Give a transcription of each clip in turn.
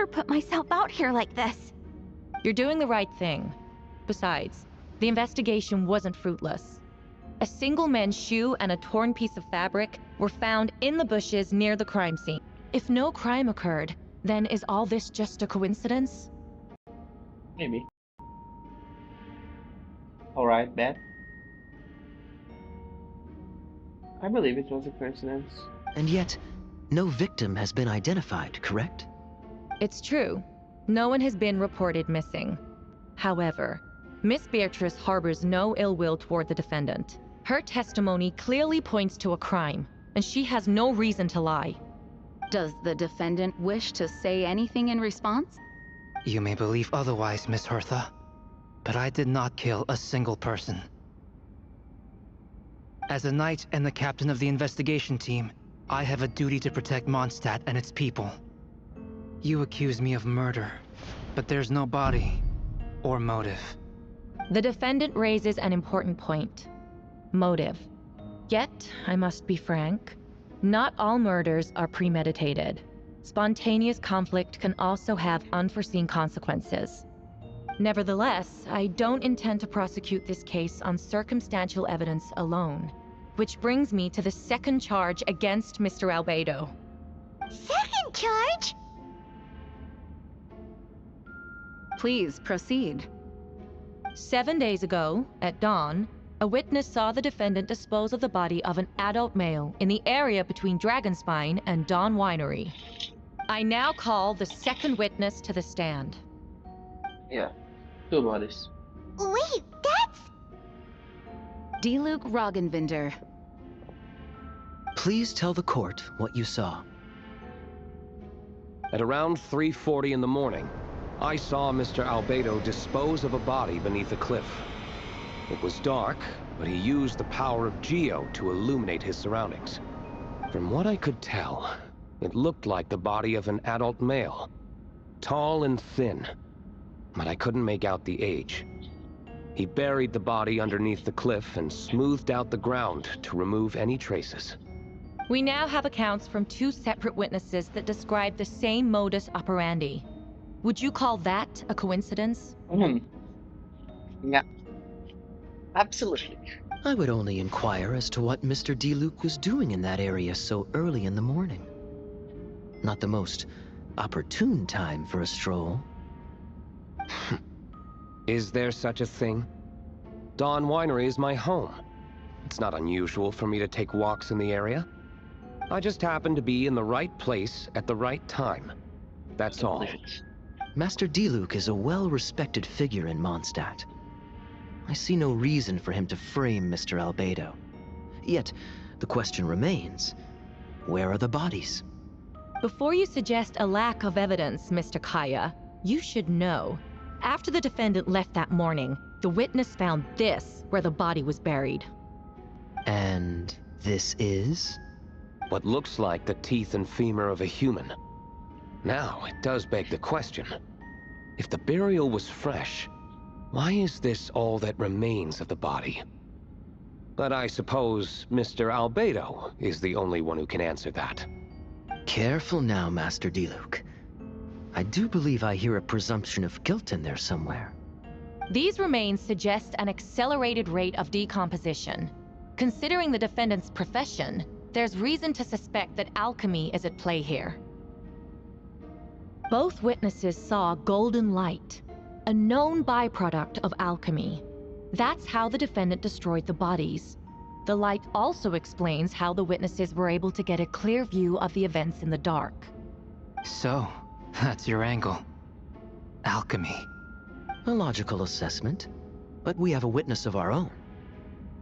put myself out here like this. You're doing the right thing. Besides, the investigation wasn't fruitless. A single men's shoe and a torn piece of fabric were found in the bushes near the crime scene. If no crime occurred, then is all this just a coincidence? Maybe. Alright, bet. I believe it was a coincidence. And yet, no victim has been identified, correct? It's true. No one has been reported missing. However, Miss Beatrice harbors no ill will toward the defendant. Her testimony clearly points to a crime, and she has no reason to lie. Does the defendant wish to say anything in response? You may believe otherwise, Miss Hertha, but I did not kill a single person. As a knight and the captain of the investigation team, I have a duty to protect Mondstadt and its people. You accuse me of murder, but there's no body or motive. The defendant raises an important point. Motive. Yet, I must be frank, not all murders are premeditated. Spontaneous conflict can also have unforeseen consequences. Nevertheless, I don't intend to prosecute this case on circumstantial evidence alone. Which brings me to the second charge against Mr. Albedo. Second charge? Please proceed. 7 days ago, at dawn, a witness saw the defendant dispose of the body of an adult male in the area between Dragonspine and Dawn Winery. I now call the second witness to the stand. Yeah, 2 bodies. Wait, that's... Diluc Roggenvinder. Please tell the court what you saw. At around 3:40 in the morning, I saw Mr. Albedo dispose of a body beneath a cliff. It was dark, but he used the power of Geo to illuminate his surroundings. From what I could tell, it looked like the body of an adult male. Tall and thin, but I couldn't make out the age. He buried the body underneath the cliff and smoothed out the ground to remove any traces. We now have accounts from 2 separate witnesses that describe the same modus operandi. Would you call that a coincidence? Yeah. Absolutely. I would only inquire as to what Mr. Diluc was doing in that area so early in the morning. Not the most opportune time for a stroll. Is there such a thing? Dawn Winery is my home. It's not unusual for me to take walks in the area. I just happen to be in the right place at the right time. That's all. Master Diluc is a well-respected figure in Mondstadt. I see no reason for him to frame Mr. Albedo. Yet, the question remains, where are the bodies? Before you suggest a lack of evidence, Mr. Kaya, you should know. After the defendant left that morning, the witness found this where the body was buried. And this is? What looks like the teeth and femur of a human. Now, it does beg the question. If the burial was fresh, why is this all that remains of the body? But I suppose Mr. Albedo is the only one who can answer that. Careful now, Master Diluc. I do believe I hear a presumption of guilt in there somewhere. These remains suggest an accelerated rate of decomposition. Considering the defendant's profession, there's reason to suspect that alchemy is at play here. Both witnesses saw golden light, a known byproduct of alchemy. That's how the defendant destroyed the bodies. The light also explains how the witnesses were able to get a clear view of the events in the dark. So, that's your angle. Alchemy. A logical assessment, but we have a witness of our own.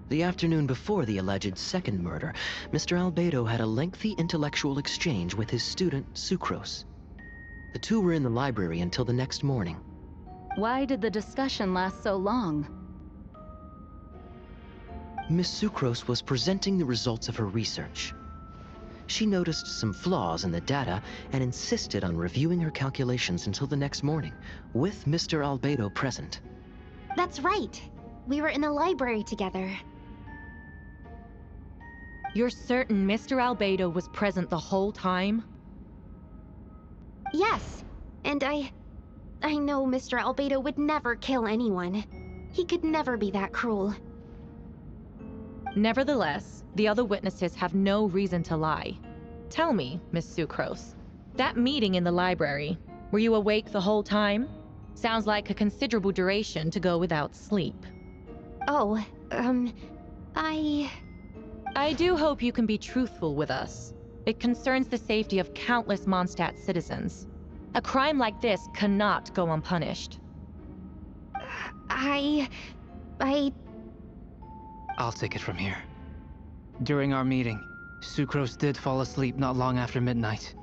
The afternoon before the alleged second murder, Mr. Albedo had a lengthy intellectual exchange with his student, Sucrose. The 2 were in the library until the next morning. Why did the discussion last so long? Miss Sucrose was presenting the results of her research. She noticed some flaws in the data and insisted on reviewing her calculations until the next morning, with Mr. Albedo present. That's right. We were in the library together. You're certain Mr. Albedo was present the whole time? Yes. And I know Mr. Albedo would never kill anyone. He could never be that cruel. Nevertheless, the other witnesses have no reason to lie. Tell me, Miss Sucrose, that meeting in the library, were you awake the whole time? Sounds like a considerable duration to go without sleep. Oh, I do hope you can be truthful with us. It concerns the safety of countless Mondstadt citizens. A crime like this cannot go unpunished. I'll take it from here. During our meeting, Sucrose did fall asleep not long after midnight.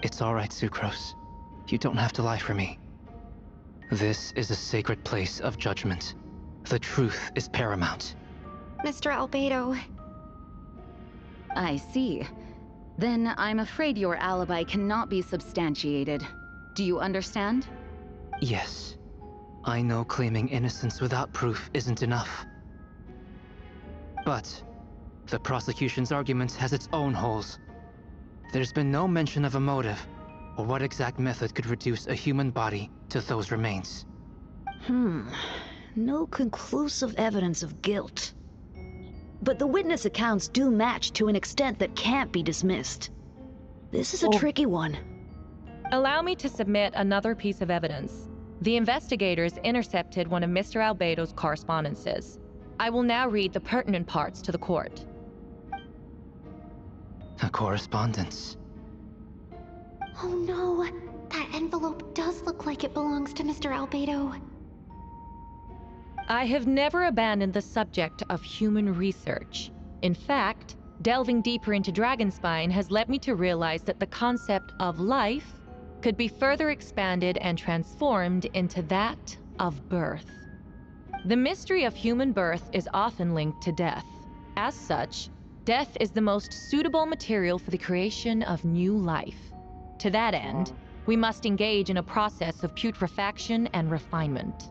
It's all right, Sucrose. You don't have to lie for me. This is a sacred place of judgment. The truth is paramount. Mr. Albedo. I see. Then I'm afraid your alibi cannot be substantiated. Do you understand? Yes. I know claiming innocence without proof isn't enough. But the prosecution's argument has its own holes. There's been no mention of a motive, or what exact method could reduce a human body to those remains. No conclusive evidence of guilt. But the witness accounts do match to an extent that can't be dismissed. This is a tricky one. Allow me to submit another piece of evidence. The investigators intercepted one of Mr. Albedo's correspondences. I will now read the pertinent parts to the court. A correspondence. Oh no, that envelope does look like it belongs to Mr. Albedo. I have never abandoned the subject of human research. In fact, delving deeper into Dragonspine has led me to realize that the concept of life could be further expanded and transformed into that of birth. The mystery of human birth is often linked to death. As such, death is the most suitable material for the creation of new life. To that end, we must engage in a process of putrefaction and refinement.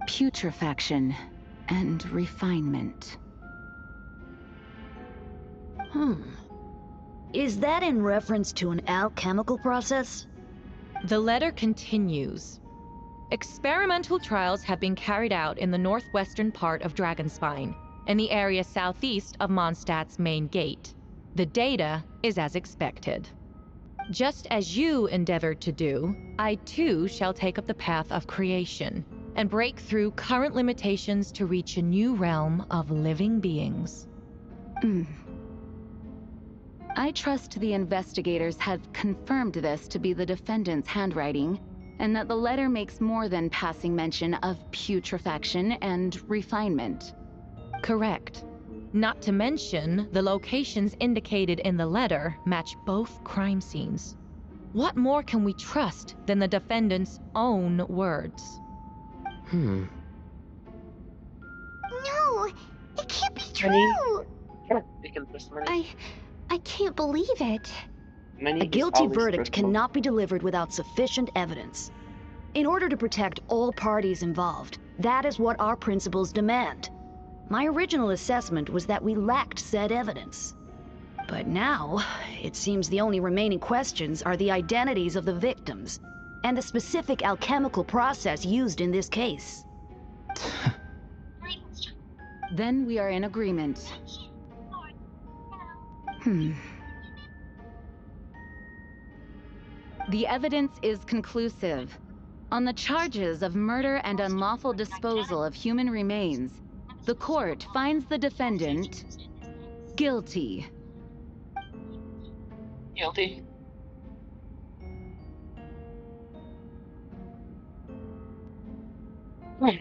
Putrefaction and refinement. Is that in reference to an alchemical process? The letter continues. Experimental trials have been carried out in the northwestern part of Dragonspine, in the area southeast of Mondstadt's main gate. The data is as expected. Just as you endeavored to do, I too shall take up the path of creation and break through current limitations to reach a new realm of living beings. I trust the investigators have confirmed this to be the defendant's handwriting, and that the letter makes more than passing mention of putrefaction and refinement. Correct. Not to mention, the locations indicated in the letter match both crime scenes. What more can we trust than the defendant's own words? No, it can't be true. I can't believe it. A guilty verdict cannot be delivered without sufficient evidence. In order to protect all parties involved, that is what our principles demand. My original assessment was that we lacked said evidence. But now, it seems the only remaining questions are the identities of the victims, and the specific alchemical process used in this case. Then we are in agreement. The evidence is conclusive. On the charges of murder and unlawful disposal of human remains, the court finds the defendant guilty. Guilty. Why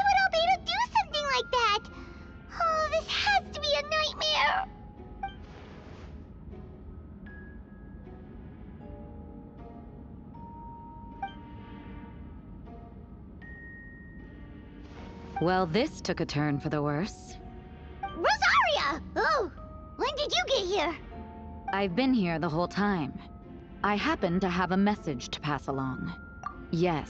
would Albedo do something like that? Oh, this has to be a nightmare. Well, this took a turn for the worse. Rosaria! Oh, when did you get here? I've been here the whole time. I happen to have a message to pass along. Yes.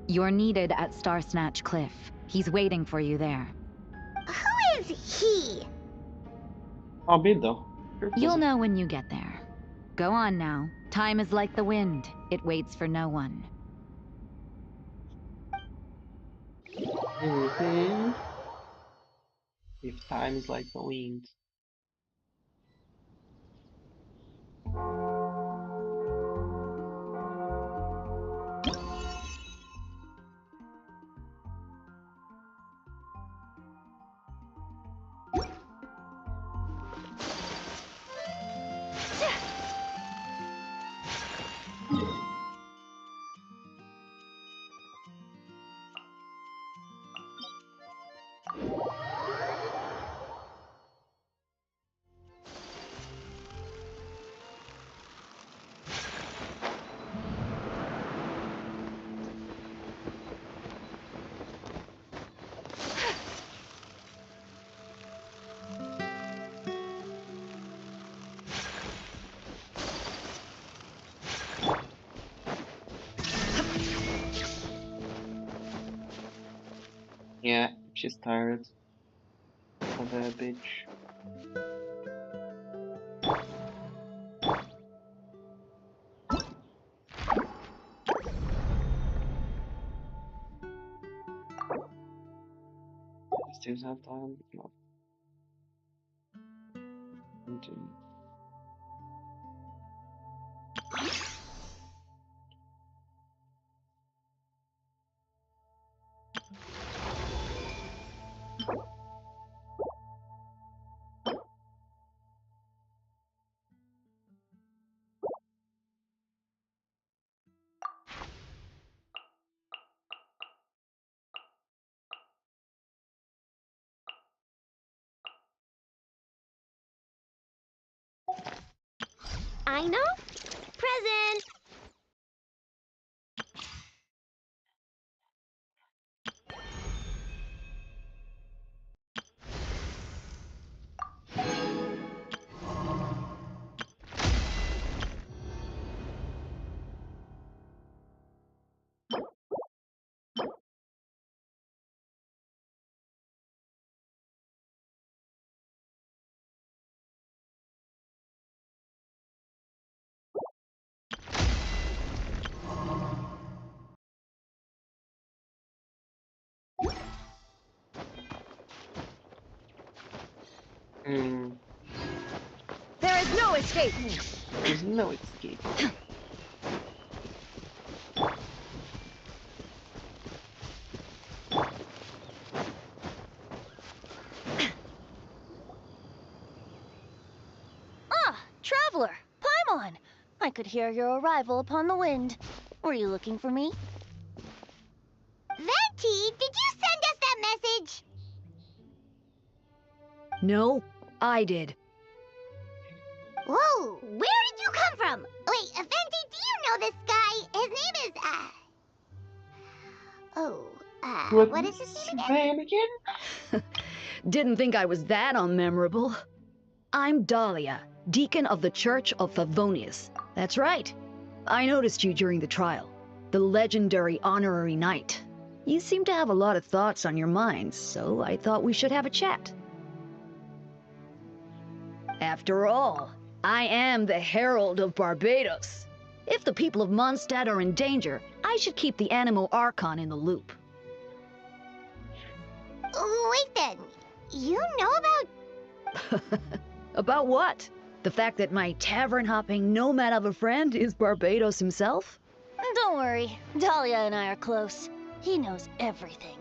You're needed at Star Snatch Cliff. He's waiting for you there. Who is he? Albedo. You'll know when you get there. Go on now. Time is like the wind. It waits for no one. If time is like the wind. Yeah, she's tired of that bitch. Still have time? No. Continue. I know. Present. There is no escape. There's no escape. Ah, traveler, Paimon. I could hear your arrival upon the wind. Were you looking for me? Venti, did you send us that message? No, I did. Whoa, where did you come from? Wait, Venti, do you know this guy? His name is, what is his name again? Didn't think I was that unmemorable. I'm Dahlia, Deacon of the Church of Favonius. That's right. I noticed you during the trial. The legendary honorary knight. You seem to have a lot of thoughts on your minds, so I thought we should have a chat. After all, I am the Herald of Barbados. If the people of Mondstadt are in danger, I should keep the Animo Archon in the loop. Wait then, you know about... About what? The fact that my tavern-hopping nomad of a friend is Barbados himself? Don't worry, Dahlia and I are close. He knows everything.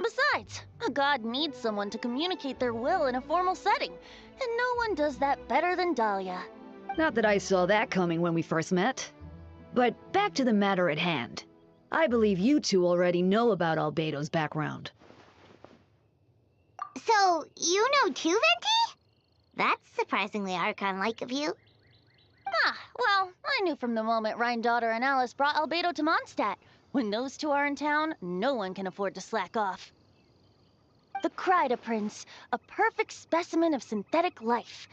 Besides, a god needs someone to communicate their will in a formal setting, and no one does that better than Dahlia. Not that I saw that coming when we first met. But back to the matter at hand. I believe you two already know about Albedo's background. So, you know too, Venti? That's surprisingly Archon-like of you. Ah, well, I knew from the moment Rhine-Daughter and Alice brought Albedo to Mondstadt. When those two are in town, no one can afford to slack off. the Kryda Prince, a perfect specimen of synthetic life.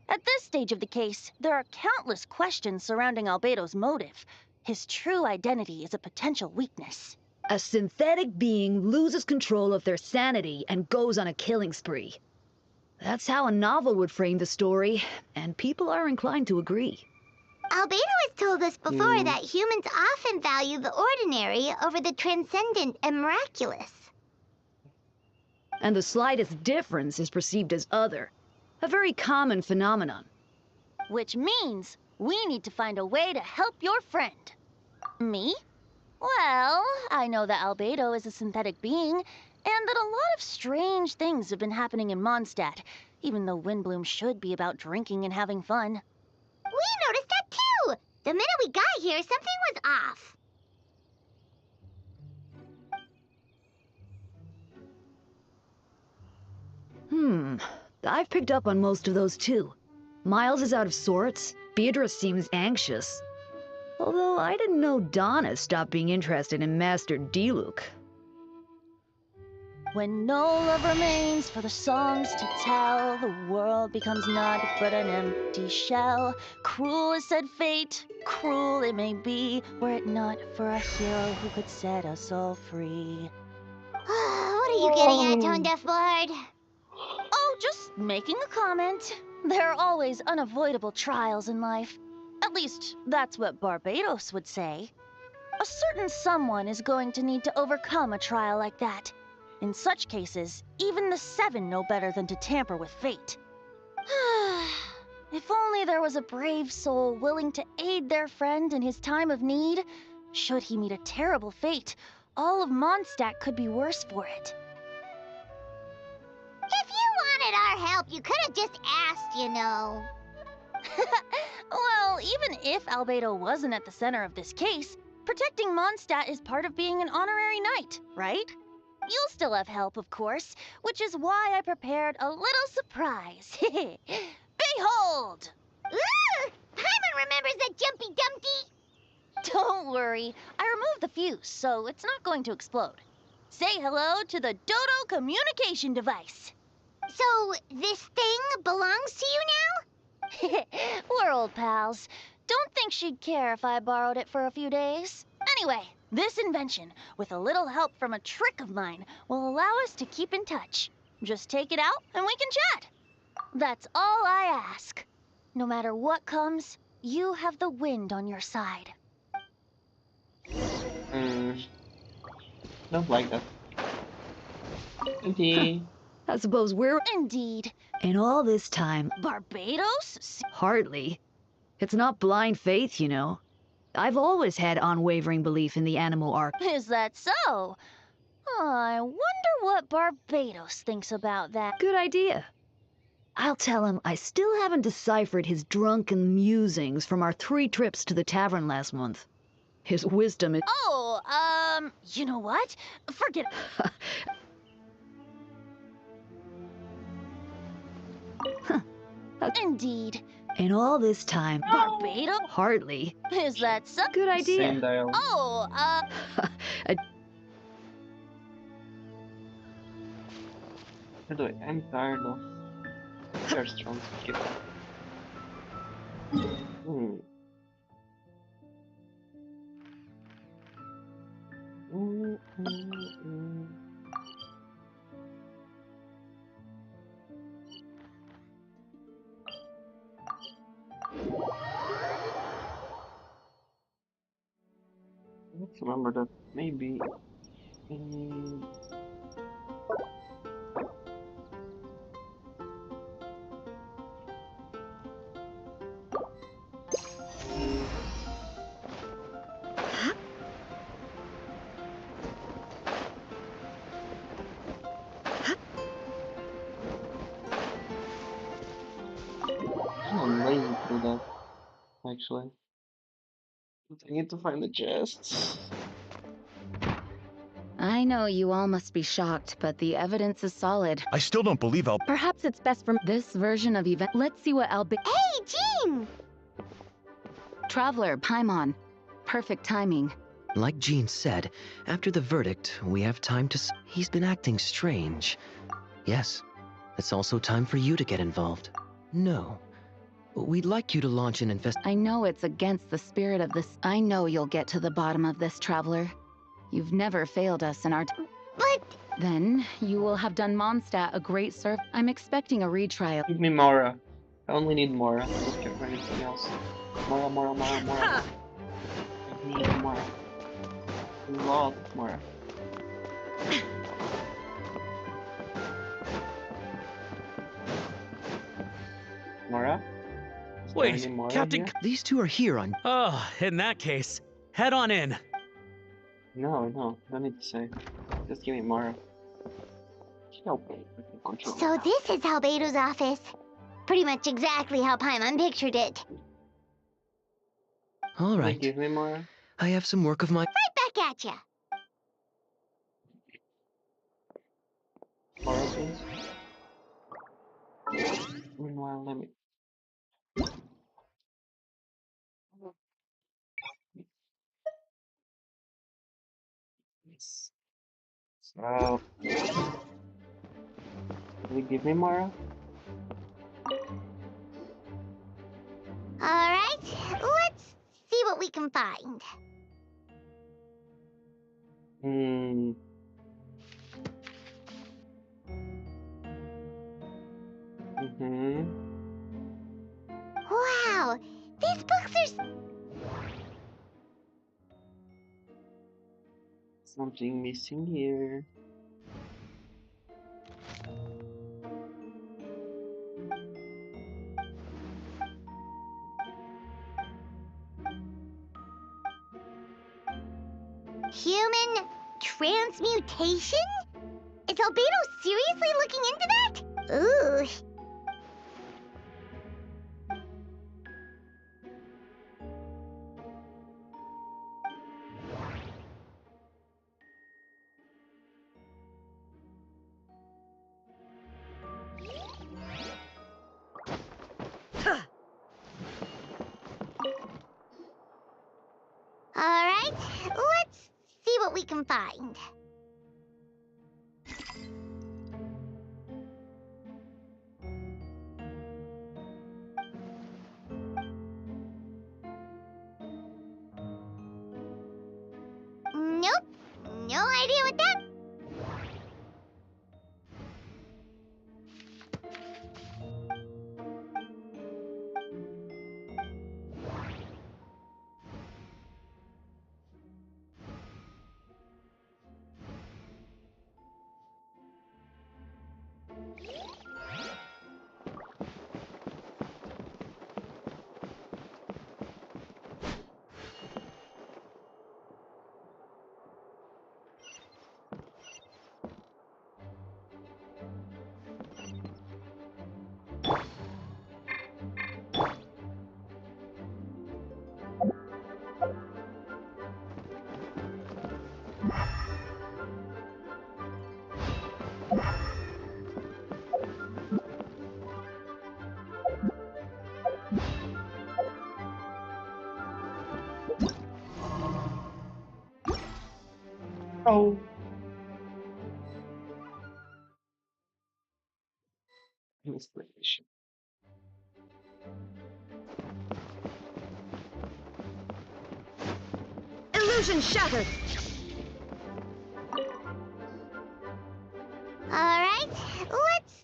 At this stage of the case, there are countless questions surrounding Albedo's motive. His true identity is a potential weakness. A synthetic being loses control of their sanity and goes on a killing spree. That's how a novel would frame the story, and people are inclined to agree. Albedo has told us before that humans often value the ordinary over the transcendent and miraculous. And the slightest difference is perceived as other. A very common phenomenon. Which means we need to find a way to help your friend. Me? Well, I know that Albedo is a synthetic being, and that a lot of strange things have been happening in Mondstadt, even though Windbloom should be about drinking and having fun. We noticed that too! The minute we got here, something was off. I've picked up on most of those too. Miles is out of sorts, Beatrice seems anxious. Although I didn't know Donna stopped being interested in Master Diluc. When no love remains for the songs to tell, the world becomes naught but an empty shell. Cruel is said fate, cruel it may be, were it not for a hero who could set us all free. What are you getting at, Tone Deaf Bard? Oh, just making a comment. There are always unavoidable trials in life. At least, that's what Barbados would say. A certain someone is going to need to overcome a trial like that. In such cases, even the Seven know better than to tamper with fate. If only there was a brave soul willing to aid their friend in his time of need. Should he meet a terrible fate, all of Mondstadt could be worse for it. If you wanted our help, you could have just asked, you know. Well, even if Albedo wasn't at the center of this case, protecting Mondstadt is part of being an honorary knight, right? You'll still have help, of course, which is why I prepared a little surprise. Behold! Ooh! Paimon remembers that Jumpy Dumpty! Don't worry, I removed the fuse, so it's not going to explode. Say hello to the Dodo communication device. So, this thing belongs to you now? We're old pals. Don't think she'd care if I borrowed it for a few days. Anyway, this invention, with a little help from a trick of mine, will allow us to keep in touch. Just take it out and we can chat. That's all I ask. No matter what comes, you have the wind on your side. Don't like that. Indeed. I suppose we're... Indeed. In all this time... Barbados? Hardly. It's not blind faith, you know. I've always had unwavering belief in the animal arc. Is that so? I wonder what Barbados thinks about that. Good idea. I'll tell him I still haven't deciphered his drunken musings from our 3 trips to the tavern last month. His wisdom is... Oh, you know what? Forget it. Indeed. In all this time... Barbados? Hardly. Is that so? Good idea. Same dialogue. Oh, By the way, I'm tired of their strong skill. Let's remember that maybe I'm lazy to do that, actually. But I need to find the chests. I know you all must be shocked, but the evidence is solid. I still don't believe I'll... Perhaps it's best for this version of event. Let's see what Hey, Jean! Traveler, Paimon. Perfect timing. Like Jean said, after the verdict, we have time to... He's been acting strange. Yes, it's also time for you to get involved. No. We'd like you to launch an I know it's against the spirit of this. I know you'll get to the bottom of this, Traveler. You've never failed us in our... But... Then, you will have done Mondstadt a great service. I'm expecting a retrial. Give me Mora. I only need Mora. I don't care for anything else. Mora, Mora, Mora, Mora. I need Mora. A lot of Mora. Mora? Is there Wait, any Mora Captain... here? These two are here on... Oh, in that case, head on in. No, no need to say. Just give me Mara. So this is Albedo's office. Pretty much exactly how Paimon pictured it. All Can you right. give me Mara? I have some work of my... Right back at ya. Mara, please. Meanwhile, let me... So... Can you give me Mara? Alright, let's see what we can find. Wow, these books are... Something missing here. Human transmutation? Is Albedo seriously looking into that? Ooh. Alright, let's see what we can find. Nope, no idea what that... Oh. Inspiration. Illusion shattered! Alright, let's...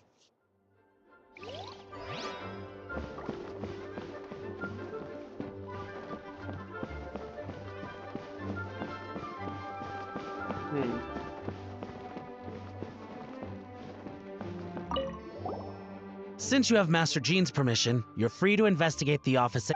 Since you have Master Jean's permission, you're free to investigate the office.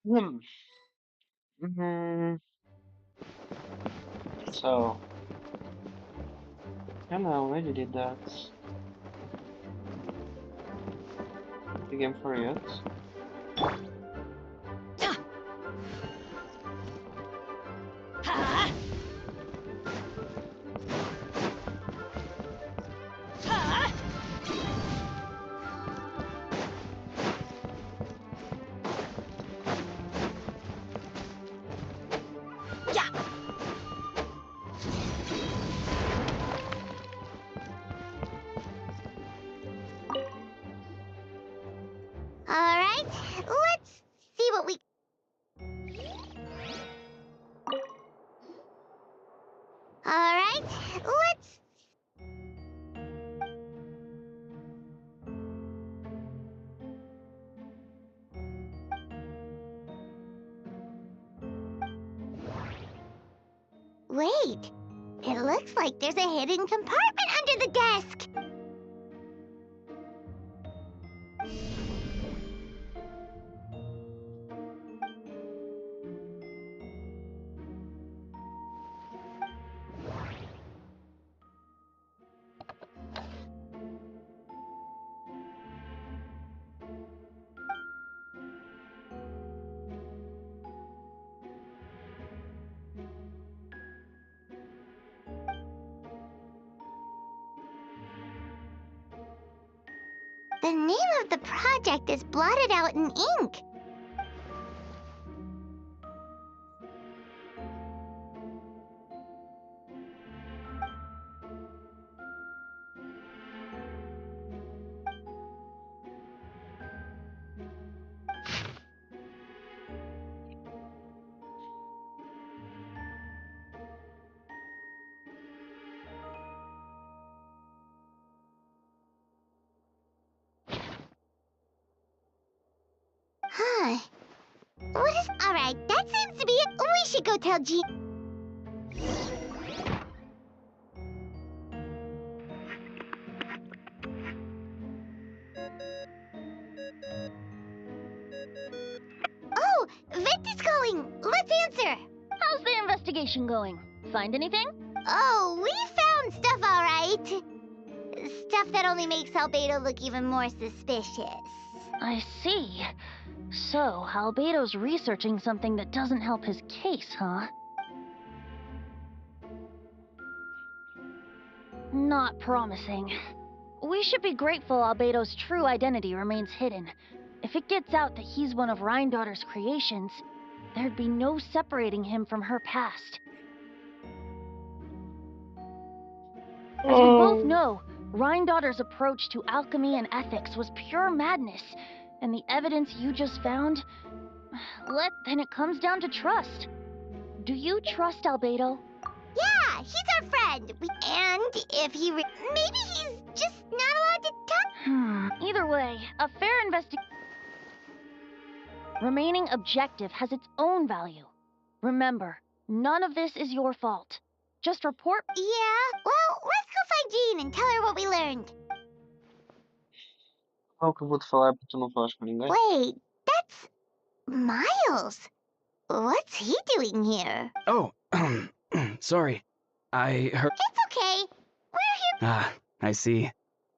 Hmm. So, I already did that. The game for it. Alright, let's see what we... Alright, let's... Wait, it looks like there's a hidden compartment under the desk. The name of the project is blotted out in ink. Huh. What is... Alright, that seems to be it. We should go tell Jean... Oh, Vent is calling. Let's answer. How's the investigation going? Find anything? Oh, we found stuff, alright. Stuff that only makes Albedo look even more suspicious. I see. So, Albedo's researching something that doesn't help his case, huh? Not promising. We should be grateful Albedo's true identity remains hidden. If it gets out that he's one of Rhindaughter's creations, there'd be no separating him from her past. As we both know, Rhindaughter's approach to alchemy and ethics was pure madness, and the evidence you just found, then it comes down to trust. Do you trust Albedo? Yeah, he's our friend. And if he... maybe he's just not allowed to talk. Either way, a fair investigation... Remaining objective has its own value. Remember, none of this is your fault. Just report... Yeah, well, let's go find Jean and tell her what we learned. Qual que eu vou te falar porque tu não falas com ninguém? Wait, that's... Miles. What's he doing here? Oh, sorry. I heard... It's okay. We're here... Ah, I see.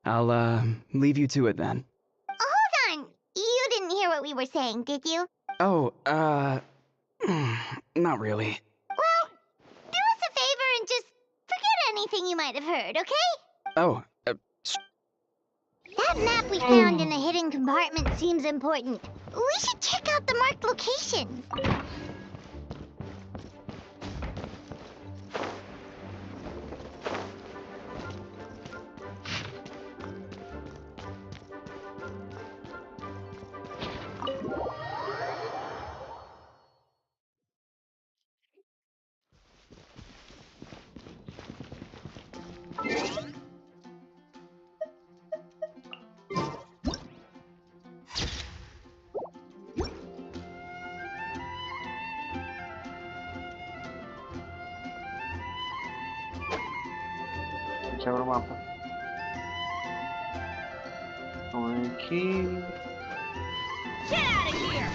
I'll, leave you to it then. Hold on. You didn't hear what we were saying, did you? Oh, not really. Well, do us a favor and just forget anything you might have heard, okay? Oh, That map we found in the hidden compartment seems important. We should check out the marked locations. Se abre o mapa. Vamos aqui. Get out of here!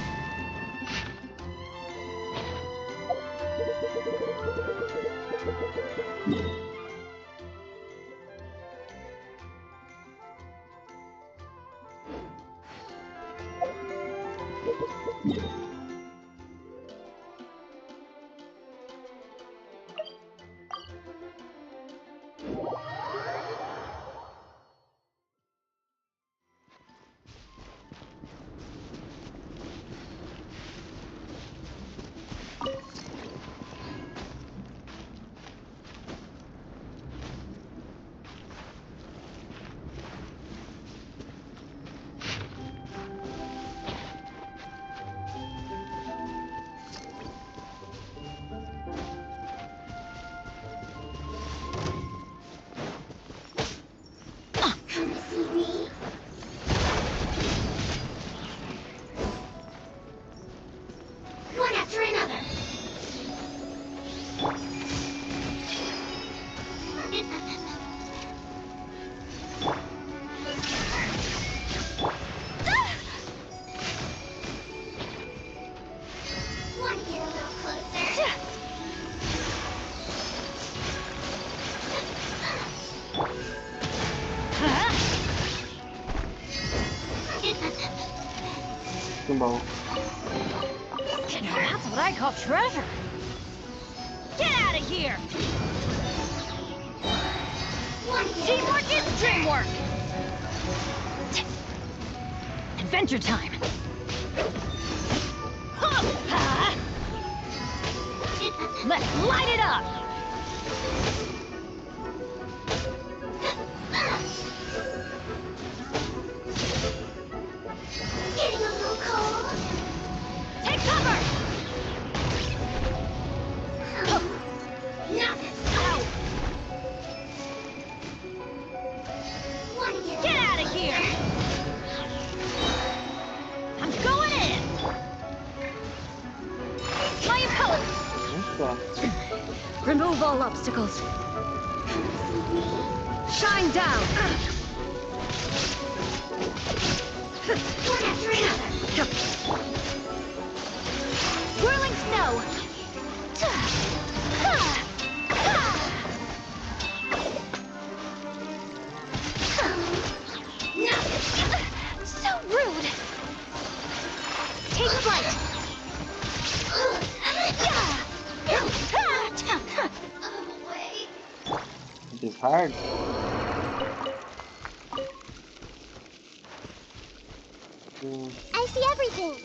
One after another. Want to get a little closer? Bom. That's what I call treasure. Get out of here! Teamwork is dreamwork! Adventure time! Let's light it up! Getting a little cold. Take cover! Now that's out. Want to Get out of here! I'm going in! My impellers! Nossa. Remove all obstacles. Shine down. one after another. Whirling snow. So rude. Take flight. It is hard. I see everything.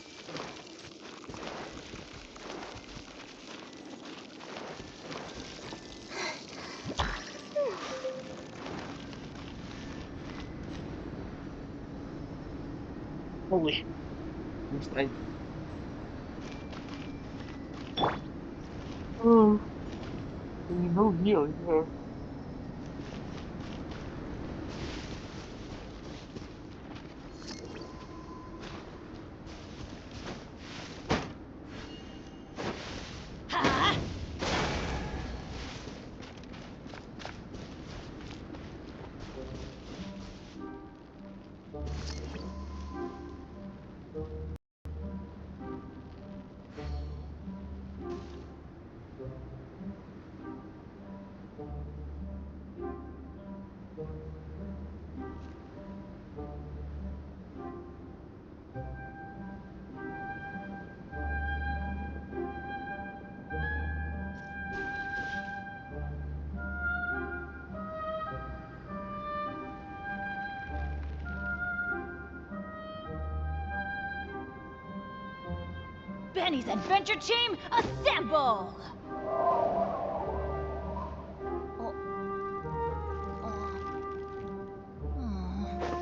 Holy. Gostei. Oh. Eu não vi ainda. Benny's adventure team, assemble!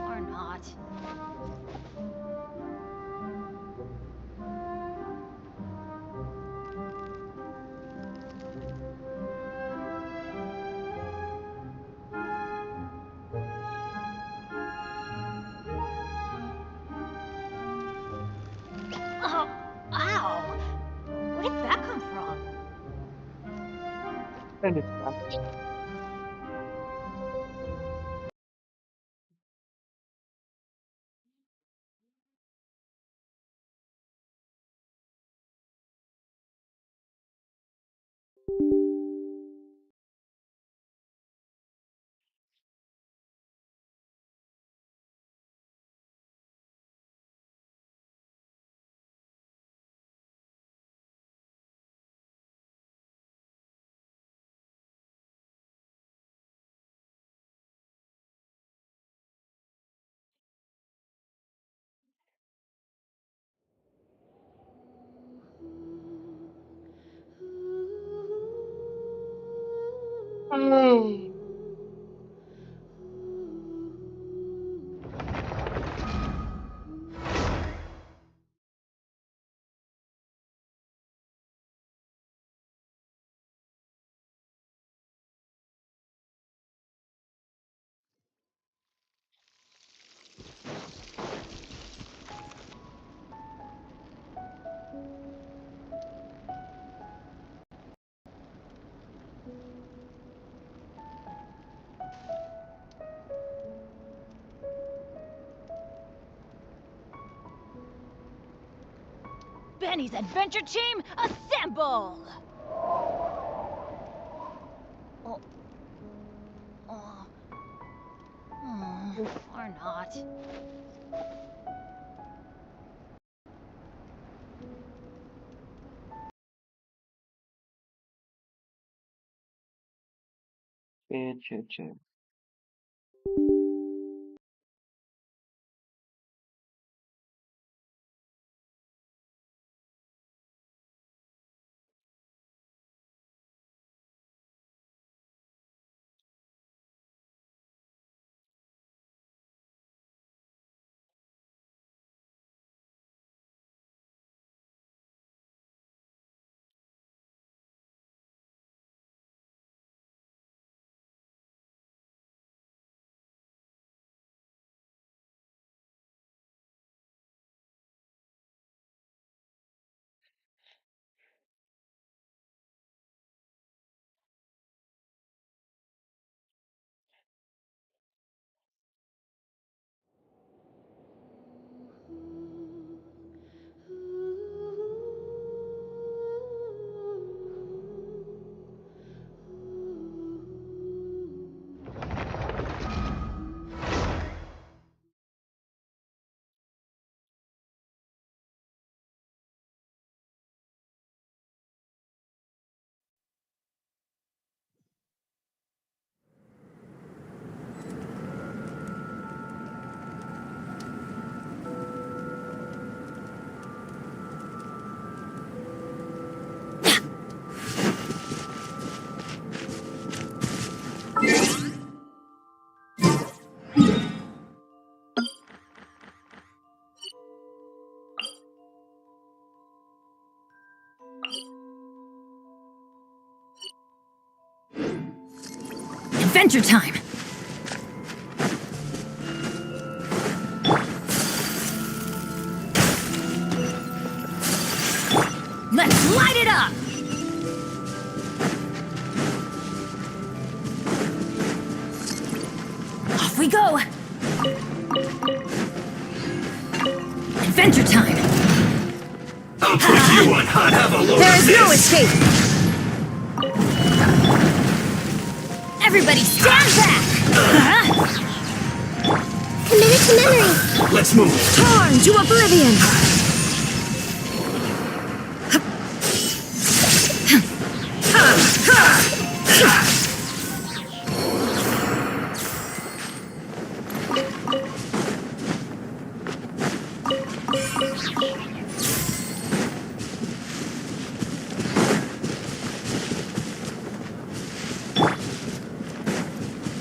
Or not. Oh, ow! Where did that come from? And it's back. Benny's adventure team, assemble! Oh. Oh. Or not. Choo. Adventure time! Let's light it up! Off we go! Adventure time! I'll put you on hot, have a load There of is this. no escape! Everybody stand back! Committed to memory. Let's move. Torn to oblivion!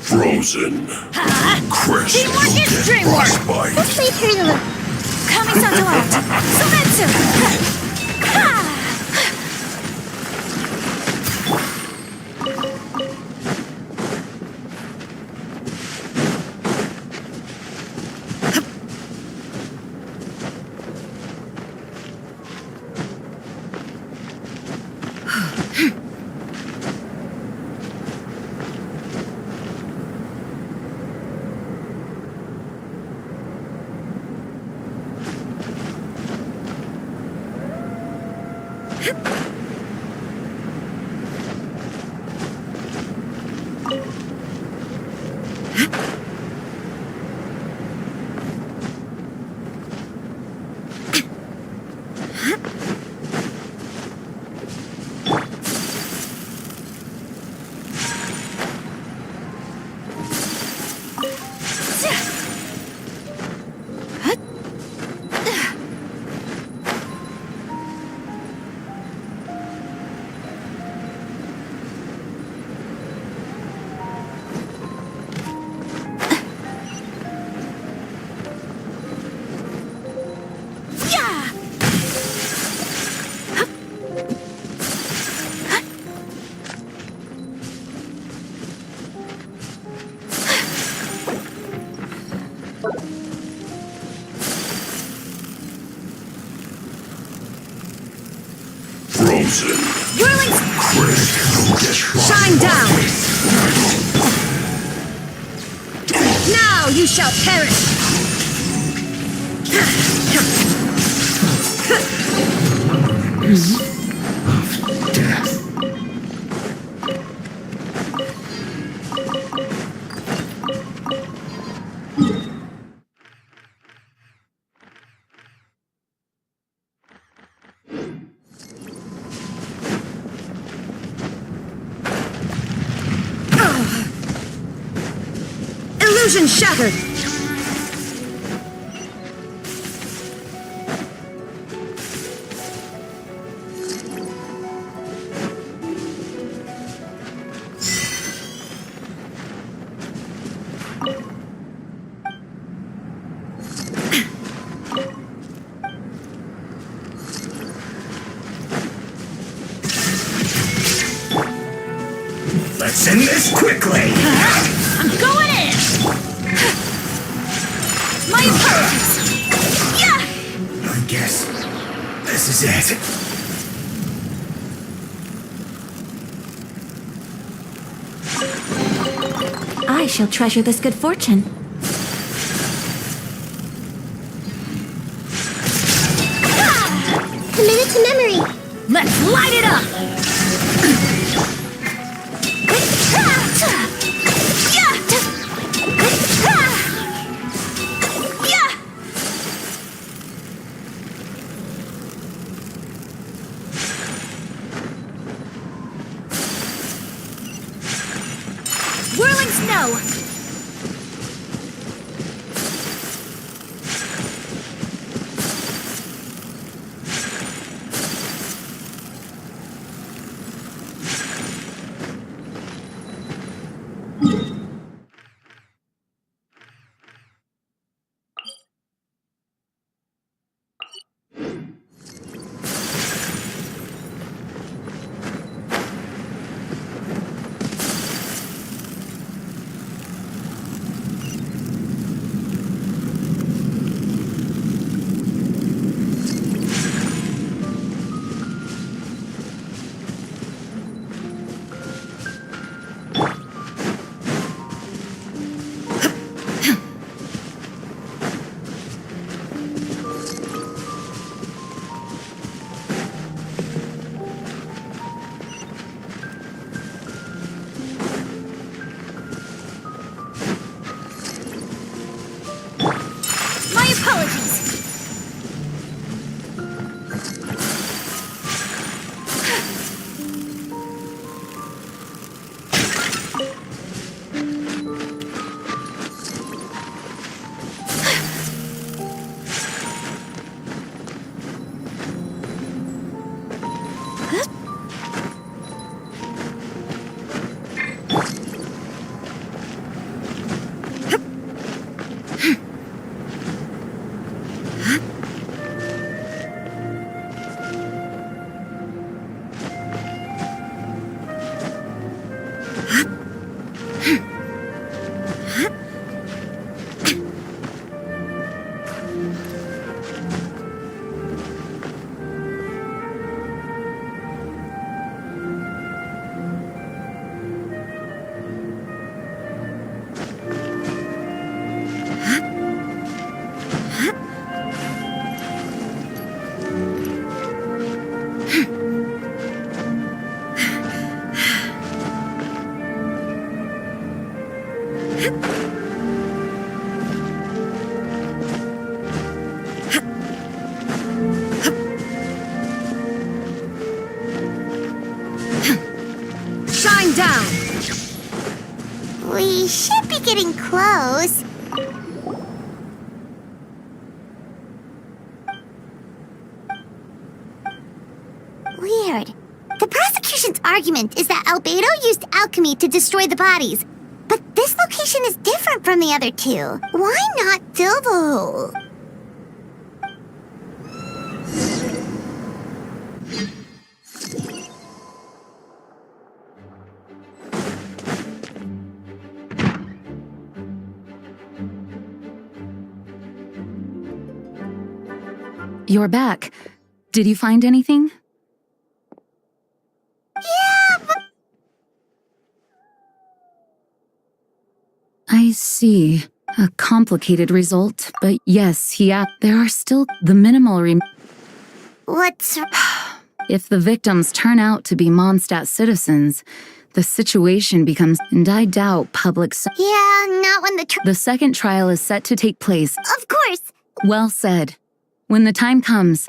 Frozen. Crest. Teamwork is dreamwork! Frostbite. Let's play through them. Kami-san to act! Sumetsu! Frozen. Whirling. Shine down. Now you shall perish. Of death. Illusion shattered. Let's end this quickly! I'm going in! My apologies! Yeah! I guess this is it. I shall treasure this good fortune. Commit it to memory. Let's light it up! Whirling snow! Shine down! We should be getting close. Weird. The prosecution's argument is that Albedo used alchemy to destroy the bodies. But this location is different from the other two. Why not fill the hole? you're back. Did you find anything? Yeah, but... I see. A complicated result, but yes, there are still the minimal What's... If the victims turn out to be Mondstadt citizens, the situation becomes, and I doubt public... Yeah, not when The second trial is set to take place. Of course! Well said. When the time comes...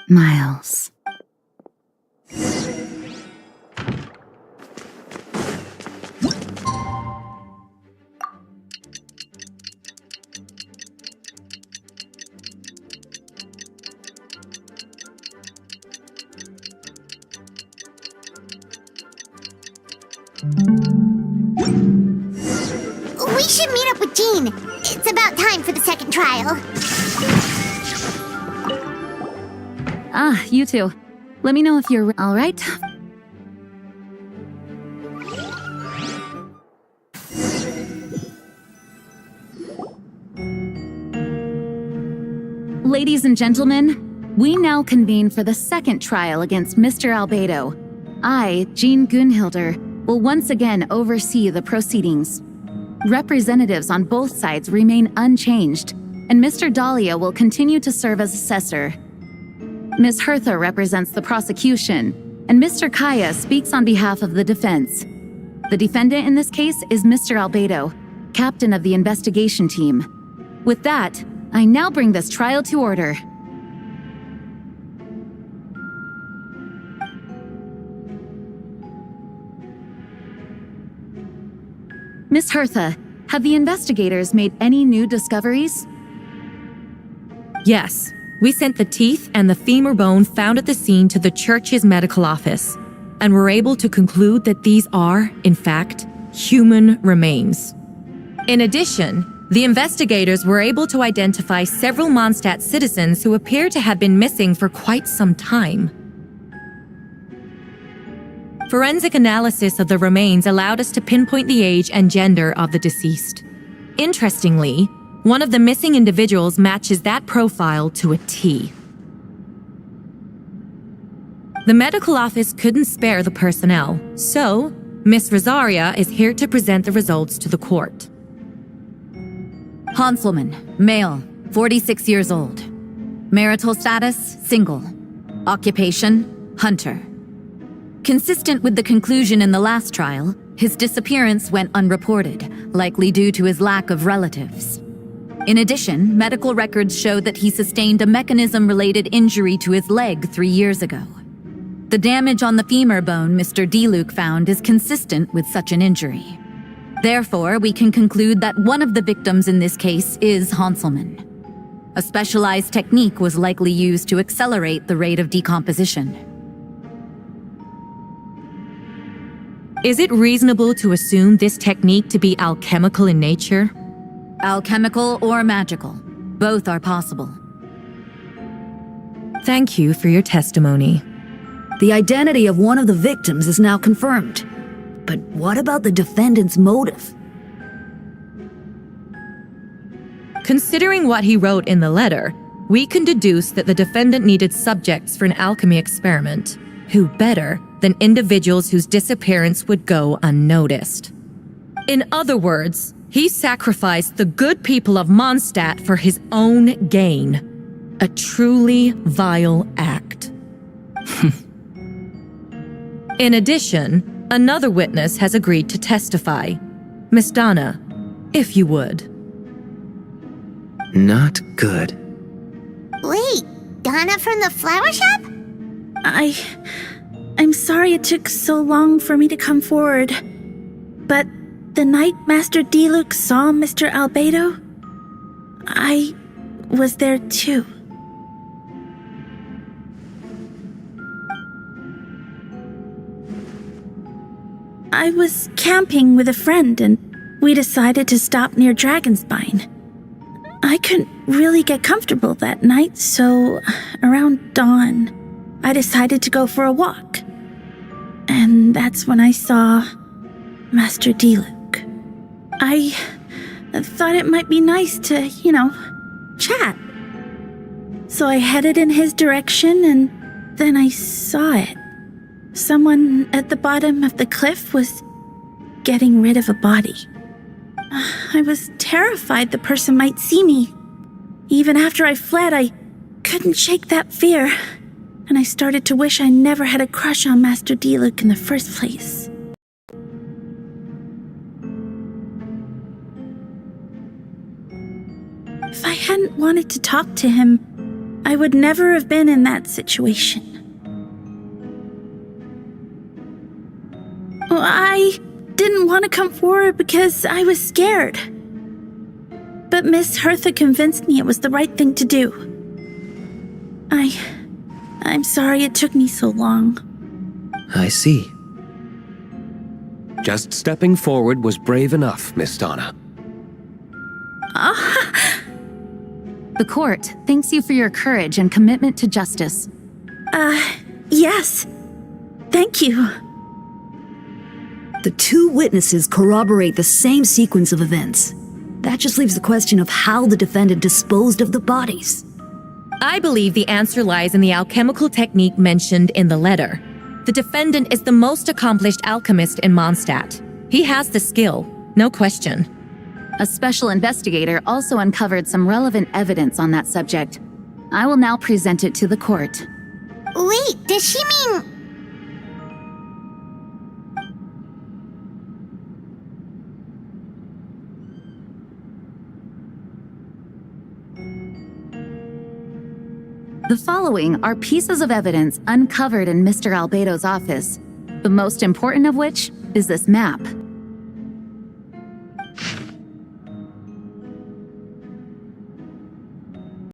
Miles. We should meet up with Jean. It's about time for the second trial. Ah, you two. Let me know if you're all right. Ladies and gentlemen, we now convene for the second trial against Mr. Albedo. I, Jean Gunhilder, will once again oversee the proceedings. Representatives on both sides remain unchanged, and Mr. Dahlia will continue to serve as assessor. Ms. Hertha represents the prosecution, and Mr. Kaya speaks on behalf of the defense. The defendant in this case is Mr. Albedo, captain of the investigation team. With that, I now bring this trial to order. Ms. Hertha, have the investigators made any new discoveries? Yes. We sent the teeth and the femur bone found at the scene to the church's medical office, and were able to conclude that these are, in fact, human remains. In addition, the investigators were able to identify several Mondstadt citizens who appear to have been missing for quite some time. Forensic analysis of the remains allowed us to pinpoint the age and gender of the deceased. Interestingly, one of the missing individuals matches that profile to a T. The medical office couldn't spare the personnel, so Miss Rosaria is here to present the results to the court. Hanselman, male, 46 years old. Marital status, single. Occupation, hunter. Consistent with the conclusion in the last trial, his disappearance went unreported, likely due to his lack of relatives. In addition, medical records show that he sustained a mechanism-related injury to his leg 3 years ago. The damage on the femur bone Mr. Diluc found is consistent with such an injury. Therefore, we can conclude that one of the victims in this case is Hanselman. A specialized technique was likely used to accelerate the rate of decomposition. Is it reasonable to assume this technique to be alchemical in nature? Alchemical or magical. Both are possible. Thank you for your testimony. The identity of one of the victims is now confirmed. But what about the defendant's motive? Considering what he wrote in the letter, we can deduce that the defendant needed subjects for an alchemy experiment. Who better than individuals whose disappearance would go unnoticed? In other words, he sacrificed the good people of Mondstadt for his own gain. A truly vile act. In addition, another witness has agreed to testify. Miss Donna, if you would. Not good. Wait, Donna from the flower shop? I'm sorry it took so long for me to come forward. But the night Master Diluc saw Mr. Albedo, I was there too. I was camping with a friend and we decided to stop near Dragonspine. I couldn't really get comfortable that night, so around dawn, I decided to go for a walk. And that's when I saw Master Diluc. I thought it might be nice to, chat. So I headed in his direction, and then I saw it. Someone at the bottom of the cliff was getting rid of a body. I was terrified the person might see me. Even after I fled, I couldn't shake that fear, and I started to wish I never had a crush on Master Diluc in the first place. If I hadn't wanted to talk to him, I would never have been in that situation. I didn't want to come forward because I was scared. But Miss Hertha convinced me it was the right thing to do. I'm sorry it took me so long. I see. Just stepping forward was brave enough, Miss Donna. The court thanks you for your courage and commitment to justice. Yes. Thank you. The two witnesses corroborate the same sequence of events. That just leaves the question of how the defendant disposed of the bodies. I believe the answer lies in the alchemical technique mentioned in the letter. The defendant is the most accomplished alchemist in Mondstadt. He has the skill, no question. A special investigator also uncovered some relevant evidence on that subject. I will now present it to the court. Wait, does she mean... The following are pieces of evidence uncovered in Mr. Albedo's office, the most important of which is this map.